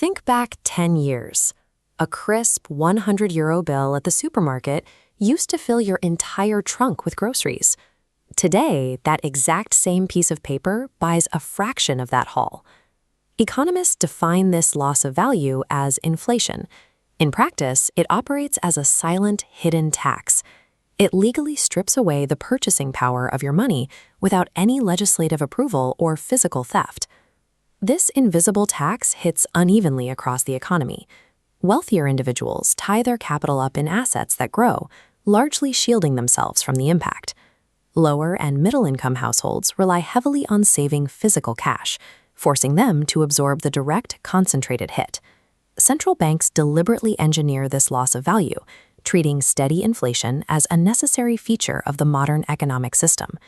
Think back 10 years. A crisp €100 bill at the supermarket used to fill your entire trunk with groceries. Today, that exact same piece of paper buys a fraction of that haul. Economists define this loss of value as inflation. In practice, it operates as a silent, hidden tax. It legally strips away the purchasing power of your money without any legislative approval or physical theft. This invisible tax hits unevenly across the economy. Wealthier individuals tie their capital up in assets that grow, largely shielding themselves from the impact. Lower and middle-income households rely heavily on saving physical cash, forcing them to absorb the direct, concentrated hit. Central banks deliberately engineer this loss of value, treating steady inflation as a necessary feature of the modern economic system.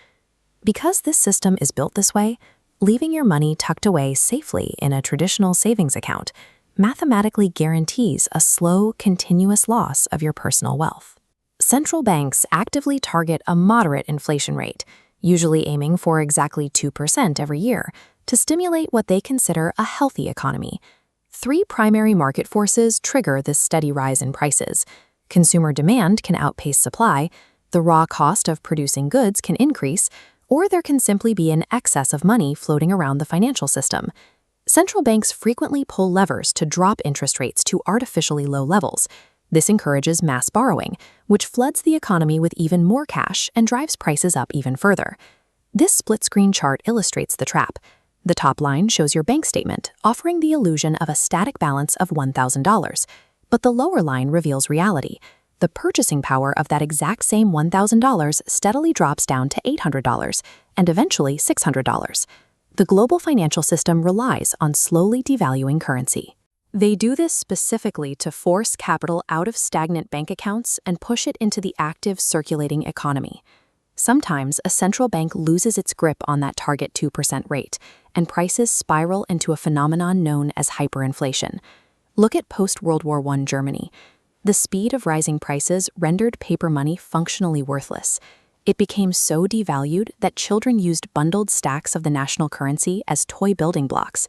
Because this system is built this way, leaving your money tucked away safely in a traditional savings account mathematically guarantees a slow, continuous loss of your personal wealth. Central banks actively target a moderate inflation rate, usually aiming for exactly 2% every year, to stimulate what they consider a healthy economy. Three primary market forces trigger this steady rise in prices. Consumer demand can outpace supply, the raw cost of producing goods can increase, or there can simply be an excess of money floating around the financial system. Central banks frequently pull levers to drop interest rates to artificially low levels. This encourages mass borrowing, which floods the economy with even more cash and drives prices up even further. This split-screen chart illustrates the trap. The top line shows your bank statement, offering the illusion of a static balance of $1,000. But the lower line reveals reality. The purchasing power of that exact same $1,000 steadily drops down to $800 and eventually $600. The global financial system relies on slowly devaluing currency. They do this specifically to force capital out of stagnant bank accounts and push it into the active circulating economy. Sometimes a central bank loses its grip on that target 2% rate, and prices spiral into a phenomenon known as hyperinflation. Look at post-World War I Germany. The speed of rising prices rendered paper money functionally worthless. It became so devalued that children used bundled stacks of the national currency as toy building blocks.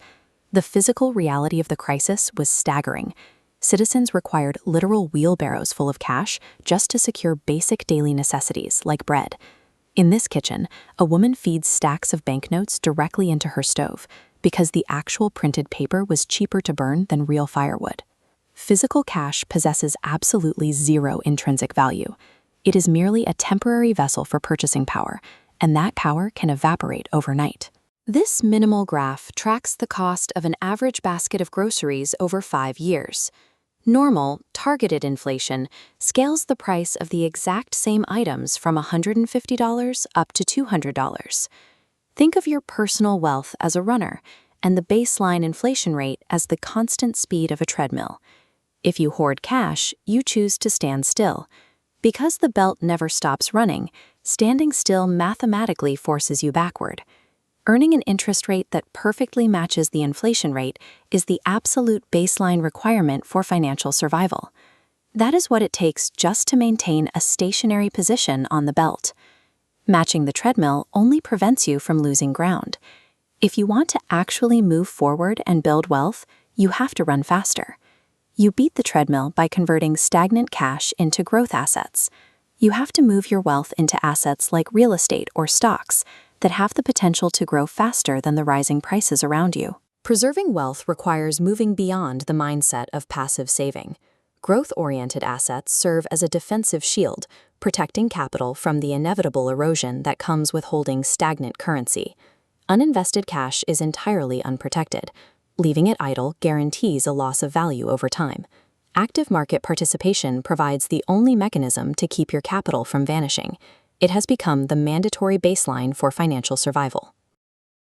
The physical reality of the crisis was staggering. Citizens required literal wheelbarrows full of cash just to secure basic daily necessities like bread. In this kitchen, a woman feeds stacks of banknotes directly into her stove because the actual printed paper was cheaper to burn than real firewood. Physical cash possesses absolutely zero intrinsic value. It is merely a temporary vessel for purchasing power, and that power can evaporate overnight. This minimal graph tracks the cost of an average basket of groceries over 5 years. Normal, targeted inflation scales the price of the exact same items from $150 up to $200. Think of your personal wealth as a runner, and the baseline inflation rate as the constant speed of a treadmill. If you hoard cash, you choose to stand still. Because the belt never stops running, standing still mathematically forces you backward. Earning an interest rate that perfectly matches the inflation rate is the absolute baseline requirement for financial survival. That is what it takes just to maintain a stationary position on the belt. Matching the treadmill only prevents you from losing ground. If you want to actually move forward and build wealth, you have to run faster. You beat the treadmill by converting stagnant cash into growth assets. You have to move your wealth into assets like real estate or stocks that have the potential to grow faster than the rising prices around you. Preserving wealth requires moving beyond the mindset of passive saving. Growth-oriented assets serve as a defensive shield, protecting capital from the inevitable erosion that comes with holding stagnant currency. Uninvested cash is entirely unprotected. Leaving it idle guarantees a loss of value over time. Active market participation provides the only mechanism to keep your capital from vanishing. It has become the mandatory baseline for financial survival.